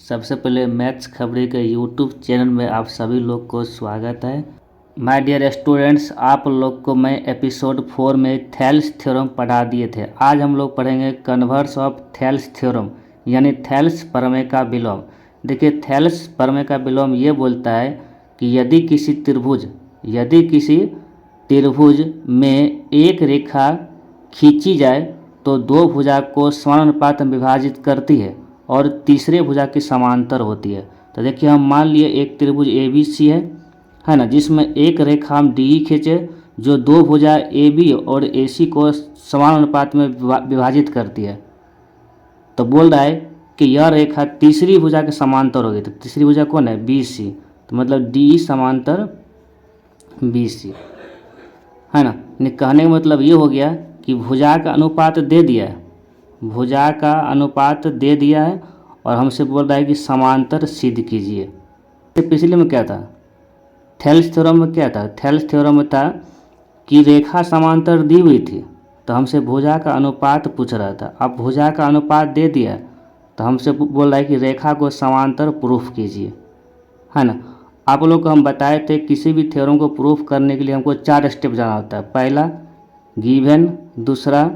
सबसे पहले मैथ्स खबरें के यूट्यूब चैनल में आप सभी लोग को स्वागत है। माय डियर स्टूडेंट्स, आप लोग को मैं एपिसोड 4 में थेल्स थ्योरम पढ़ा दिए थे। आज हम लोग पढ़ेंगे कन्वर्स ऑफ थेल्स थ्योरम यानी थेल्स प्रमेय का विलोम। देखिए, थेल्स प्रमेय का विलोम ये बोलता है कि यदि किसी त्रिभुज में एक रेखा खींची जाए तो दो भुजा को समानुपात में विभाजित करती है और तीसरे भुजा की समांतर होती है। तो देखिए, हम मान लिए एक त्रिभुज ए बी सी है ना, जिसमें एक रेखा हम डी खींचे जो दो भुजा ए बी और ए सी को समान अनुपात में विभाजित करती है। तो बोल रहा है कि यह रेखा तीसरी भुजा के समांतर होगी। तो तीसरी भुजा कौन है? B C. तो मतलब डी समांतर बी सी, है ना। कहने का मतलब ये हो गया कि भुजा का अनुपात दे दिया है, भुजा का अनुपात दे दिया है और हमसे बोल रहा है कि समांतर सिद्ध कीजिए। तो पिछले में क्या था? थेल्स थ्योरम में क्या था? थेल्स थ्योरम में था कि रेखा समांतर दी हुई थी तो हमसे भुजा का अनुपात पूछ रहा था। अब भुजा का अनुपात दे दिया तो हमसे बोल रहा है कि रेखा को समांतर प्रूफ कीजिए, है ना। आप लोग को हम बताए थे किसी भी थ्योरम को प्रूफ करने के लिए हमको 4 स्टेप जाना होता है। पहला गिवन, दूसरा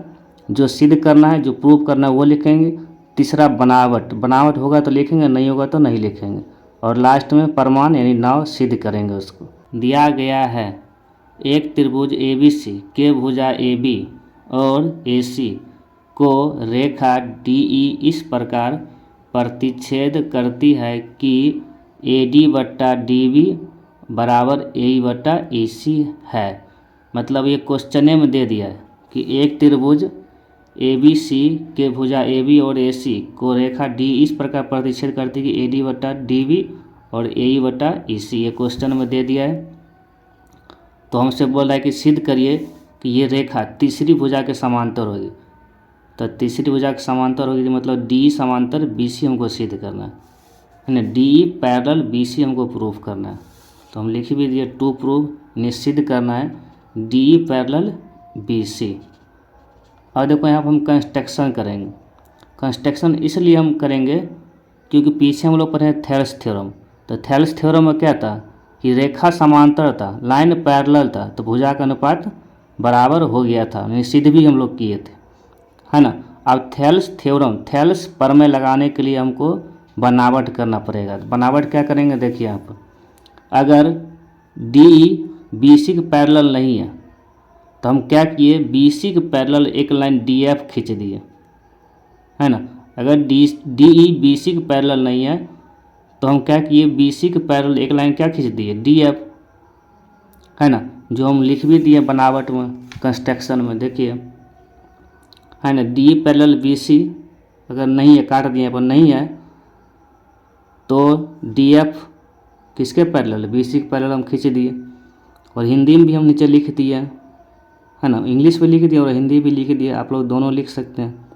जो सिद्ध करना है, जो प्रूफ करना है वो लिखेंगे, तीसरा बनावट होगा तो लिखेंगे, नहीं होगा तो नहीं लिखेंगे, और लास्ट में प्रमाण यानी नाव सिद्ध करेंगे उसको। दिया गया है एक त्रिभुज ए बी सी के भुजा ए बी और ए सी को रेखा डी ई इस प्रकार प्रतिच्छेद करती है कि ए डी बट्टा डी बी बराबर ए बट्टा ए सी है। मतलब ये क्वेश्चन में दे दिया है कि एक त्रिभुज ए बी सी के भुजा ए बी और ए सी को रेखा डी इस प्रकार प्रतिच्छेद करती है कि ए डी बट्टा डी बी और ए बट्टा ई सी, ये क्वेश्चन में दे दिया है। तो हमसे बोल रहा है कि सिद्ध करिए कि ये रेखा तीसरी भुजा के समांतर होगी। तो तीसरी भुजा के समांतर होगी मतलब डी समांतर बी सी हमको सिद्ध करना है ना, डी पैरेलल बी सी हमको प्रूफ करना है। तो हम लिख भी दिए टू प्रूफ निश्चित करना है डी पैरेलल बी सी। और देखो यहाँ पर हम कंस्ट्रक्शन करेंगे। कंस्ट्रक्शन इसलिए हम करेंगे क्योंकि पीछे हम लोग पढ़े थेल्स थ्योरम। तो थेल्स थ्योरम में क्या था कि रेखा समांतर था, लाइन पैरेलल था, तो भुजा का अनुपात बराबर हो गया था, सिद्ध भी हम लोग किए थे, है ना। अब थेल्स थ्योरम, थेल्स प्रमेय लगाने के लिए हमको बनावट करना पड़ेगा। तो बनावट क्या करेंगे? देखिए यहाँ पर अगर डी बी सी के पैरेलल नहीं है तो हम क्या किए, बी सी के पैरेलल एक लाइन डी एफ खींच दिए, है ना। अगर डी ई बी सी के पैरेलल नहीं है तो हम क्या किए, बी सी के पैरेलल एक लाइन क्या खींच दिए, डी एफ, है ना, जो हम लिख भी दिए बनावट में कंस्ट्रक्शन में। देखिए, है ना, डी पैरेलल बी सी अगर नहीं है, काट दिए पर नहीं है, तो डी एफ किसके पैरेलल? बी सी के पैरेलल हम खींच दिए। और हिंदी में भी हम नीचे लिख दिए, है ना, इंग्लिश में लिख दिया और हिंदी भी लिख दिया, आप लोग दोनों लिख सकते हैं,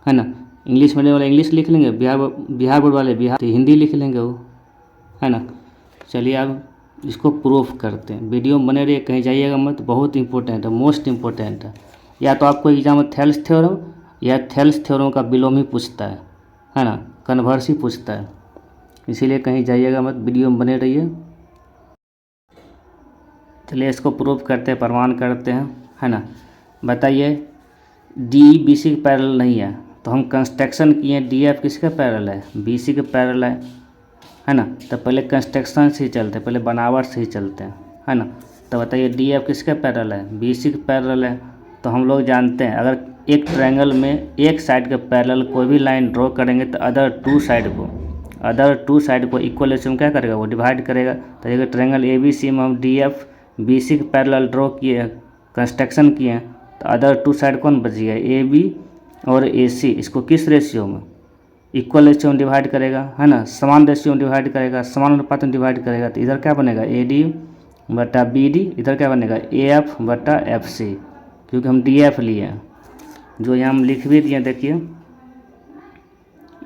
है ना। इंग्लिश मीडियम वाले इंग्लिश लिख लेंगे, बिहार बोर्ड वाले बिहार, तो हिंदी लिख लेंगे वो, है ना। चलिए अब इसको प्रूफ करते हैं। वीडियो में बने रहिए, कहीं जाइएगा मत, बहुत इंपॉर्टेंट है, मोस्ट इंपॉर्टेंट है। या तो आपको एग्जाम में थेल्स थ्योरम या थेल्स थ्योरम का विलोम ही पूछता है ना, कन्वर्स ही पूछता है, इसीलिए कहीं जाइएगा मत, वीडियो में बने रहिए। चलिए इसको प्रूफ करते हैं, प्रमाण करते हैं, है ना। बताइए, डी बी सी के पैरेलल नहीं है तो हम कंस्ट्रक्शन किए, डी एफ किसके पैरेलल है? बी सी के पैरेलल है ना। तो पहले कंस्ट्रक्शन से ही चलते हैं, पहले बनावट से ही चलते हैं, है ना। तो बताइए डी एफ किसके पैरेलल है? बी सी के पैरेलल है। तो हम लोग जानते हैं अगर एक ट्रायंगल में एक साइड के पैरेलल कोई भी लाइन ड्रॉ करेंगे तो अदर टू साइड को इक्वल रेशियो में क्या करेगा, वो डिवाइड करेगा। तो अगर ट्रायंगल ए बी सी में हम डी एफ बी सी के पैरेलल ड्रॉ किए, कंस्ट्रक्शन किए हैं, तो अदर टू साइड कौन बच गया? ए बी और ए सी। इसको किस रेशियो में? इक्वल रेशियो में डिवाइड करेगा, है ना, समान रेशियो में डिवाइड करेगा, समान अनुपात में डिवाइड करेगा। तो इधर क्या बनेगा? ए डी बटा बी डी, इधर क्या बनेगा? ए एफ बटा एफ सी, क्योंकि हम डी एफ लिए हैं, जो यहाँ हम लिख भी दिए। देखिए,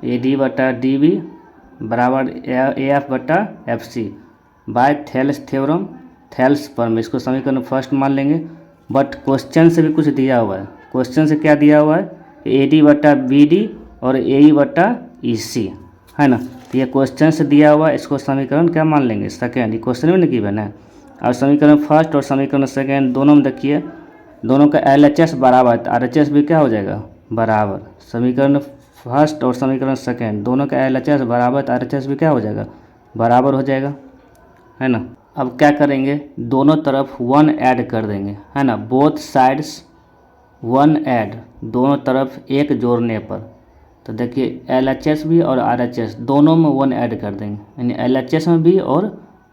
ए डी बटा डी बी बराबर ए एफ बटा F C by Thales theorem, Thales प्रमेय। इसको समीकरण फर्स्ट मान लेंगे, बट क्वेश्चन से भी कुछ दिया हुआ है। क्वेश्चन से क्या दिया हुआ है? ए डी बटा बी डी और ए ई बटा ई सी, है ना। तो ये क्वेश्चन से दिया हुआ, इसको समीकरण क्या मान लेंगे, सेकेंड। ये क्वेश्चन में ना गिवन है। और समीकरण फर्स्ट और समीकरण सेकेंड दोनों में देखिए, दोनों का LHS बराबर है, तो RHS भी क्या हो जाएगा, बराबर। समीकरण फर्स्ट और समीकरण सेकेंड दोनों का LHS बराबर, तो RHS भी क्या हो जाएगा, बराबर हो जाएगा, है ना। अब क्या करेंगे, दोनों तरफ 1 ऐड कर देंगे, है ना। बोथ साइड्स 1 ऐड, दोनों तरफ 1 जोड़ने पर, तो देखिए LHS भी और RHS दोनों में 1 ऐड कर देंगे, यानी LHS में भी और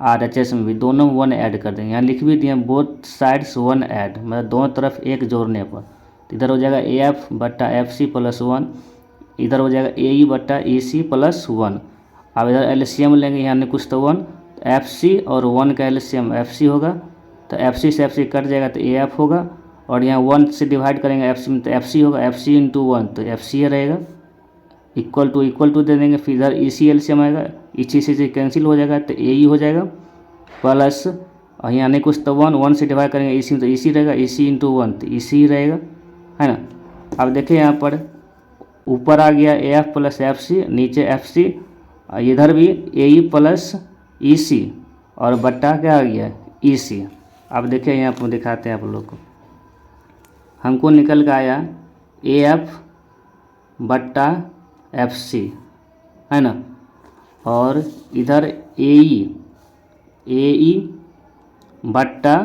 RHS में भी दोनों में 1 ऐड कर देंगे। यहाँ लिख भी दिए बोथ साइड्स 1 ऐड, मतलब दोनों तरफ 1 जोड़ने पर, तो इधर हो जाएगा AF बट्टा FC प्लस 1, इधर हो जाएगा AE बट्टा EC प्लस 1। अब इधर LCM लेंगे, यहाँ नहीं कुछ तो 1, तो FC और 1 का LCM FC होगा, तो FC से FC कट जाएगा तो AF होगा, और यहाँ 1 से डिवाइड करेंगे FC में तो FC होगा, FC इंटू 1 तो FC रहेगा, इक्वल टू दे देंगे, फिर इधर EC LCM आएगा, EC से कैंसिल हो जाएगा तो AE हो जाएगा, प्लस और यहाँ नहीं कुछ तो 1 से डिवाइड करेंगे EC में तो EC रहेगा, EC इंटू 1 तो EC ही रहेगा, है ना। अब देखिए यहाँ पर ऊपर आ गया AF प्लस FC, नीचे FC, इधर भी AE प्लस EC और बट्टा क्या आ गया EC। अब देखिए यहाँ पर दिखाते हैं आप लोग को, हमको निकल के आया AF बट्टा FC, है ना, और इधर AE बट्टा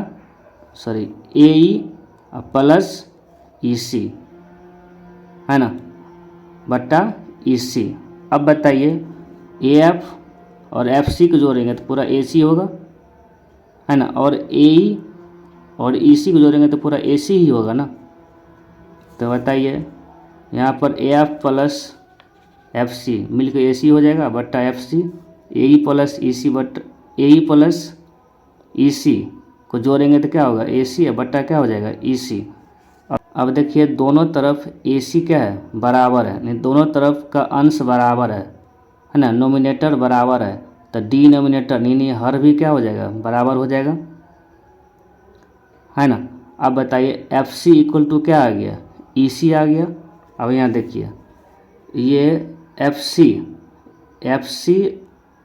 AE प्लस EC, है ना, बट्टा EC। अब बताइए AF और FC को जोड़ेंगे तो पूरा AC होगा, है ना, और AE और EC को जोड़ेंगे तो पूरा AC ही होगा ना। तो बताइए यहाँ पर AF प्लस FC मिलकर AC हो जाएगा बट्टा FC, AE प्लस EC बट्टा AE प्लस EC को जोड़ेंगे तो क्या होगा AC है बट्टा क्या हो जाएगा EC। अब देखिए दोनों तरफ AC क्या है, बराबर है, नहीं दोनों तरफ का अंश बराबर है ना, नोमिनेटर बराबर है, तो डिनोमिनेटर नहीं हर भी क्या हो जाएगा, बराबर हो जाएगा, है ना। अब बताइए FC इक्वल टू क्या आ गया, EC आ गया। अब यहाँ देखिए ये FC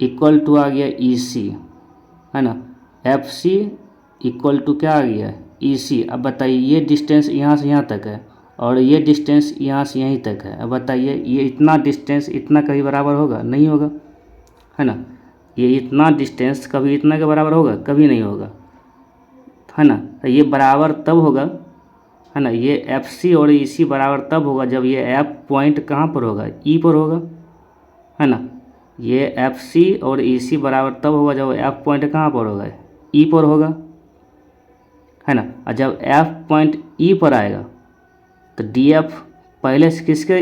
इक्वल टू आ गया EC, है ना, FC इक्वल टू क्या आ गया EC। अब बताइए ये डिस्टेंस यहाँ से यहाँ तक है और ये डिस्टेंस यहाँ से यहीं तक है। अब बताइए ये इतना डिस्टेंस इतना कभी बराबर होगा, नहीं होगा, है ना। ये इतना डिस्टेंस कभी इतना के बराबर होगा, कभी नहीं होगा, है ना। तो ये बराबर तब होगा, है ना, ये FC और EC बराबर तब होगा जब ये F पॉइंट कहाँ पर होगा, E पर होगा, है ना। ये FC और EC बराबर तब होगा जब F पॉइंट कहाँ पर होगा, E पर होगा, है ना। और जब F पॉइंट E पर आएगा तो DF पहले से किसके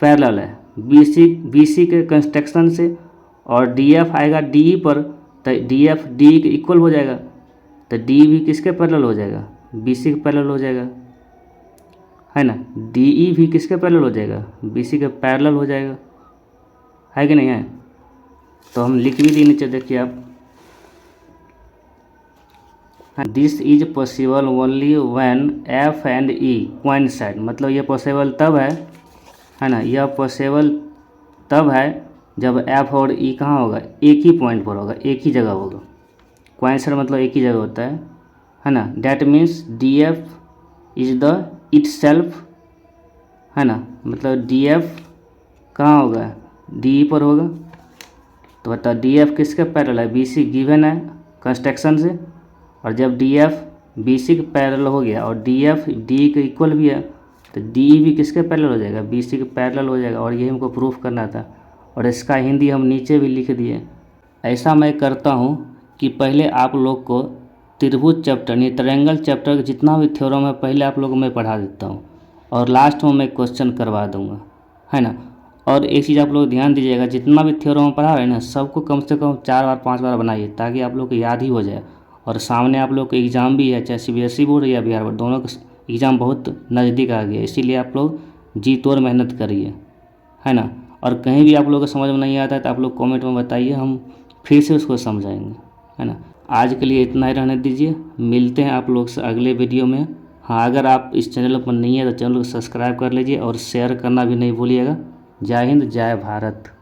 पैरेलल है, BC के कंस्ट्रक्शन से, और DF आएगा DE पर तो DF DE के इक्वल हो जाएगा, तो DE भी किसके पैरेलल हो जाएगा, BC के पैरेलल हो जाएगा, है ना। DE भी किसके पैरेलल हो जाएगा, BC के पैरेलल हो जाएगा, है कि नहीं है। तो हम लिख भी दिए नीचे देखिए आप, this is possible only when F and E coincide, मतलब ये पॉसिबल तब है ना, यह पॉसिबल तब है जब F और E कहाँ होगा, एक ही पॉइंट पर होगा, एक ही जगह होगा। कोइंसाइड मतलब एक ही जगह होता है ना। That means DF is the itself, है ना, मतलब DF कहाँ होगा, DE पर होगा। तो बता DF किसके पैरेलल है, BC गिवन है कंस्ट्रक्शन से, और जब DF BC के पैरेलल हो गया और DF DE के इक्वल भी है तो DE भी किसके पैरेलल हो जाएगा, BC के पैरेलल हो जाएगा। और यही हमको प्रूफ करना था, और इसका हिंदी हम नीचे भी लिख दिए। ऐसा मैं करता हूँ कि पहले आप लोग को त्रिभुज चैप्टर यानी ट्रायंगल चैप्टर का जितना भी थ्योरम है पहले आप लोगों को मैं पढ़ा देता हूँ, और लास्ट में मैं क्वेश्चन करवा दूँगा, है ना। और एक चीज़ आप लोग ध्यान दीजिएगा, जितना भी थ्योरम पढ़ा रहे हैं ना सबको कम से कम 4 बार 5 बार बनाइए, ताकि आप लोग को याद ही हो जाए। और सामने आप लोग का एग्ज़ाम भी है, चाहे CBSE बोर्ड या बिहार बोर्ड, दोनों का एग्ज़ाम बहुत नज़दीक आ गया, इसीलिए आप लोग जी तोड़ मेहनत करिए, है ना। और कहीं भी आप लोग को समझ में नहीं आता है तो आप लोग कमेंट में बताइए, हम फिर से उसको समझाएंगे, है ना। आज के लिए इतना ही रहने दीजिए, मिलते हैं आप लोग से अगले वीडियो में। हाँ, अगर आप इस चैनल पर नहीं है तो चैनल को सब्सक्राइब कर लीजिए और शेयर करना भी नहीं भूलिएगा। जय हिंद, जय भारत।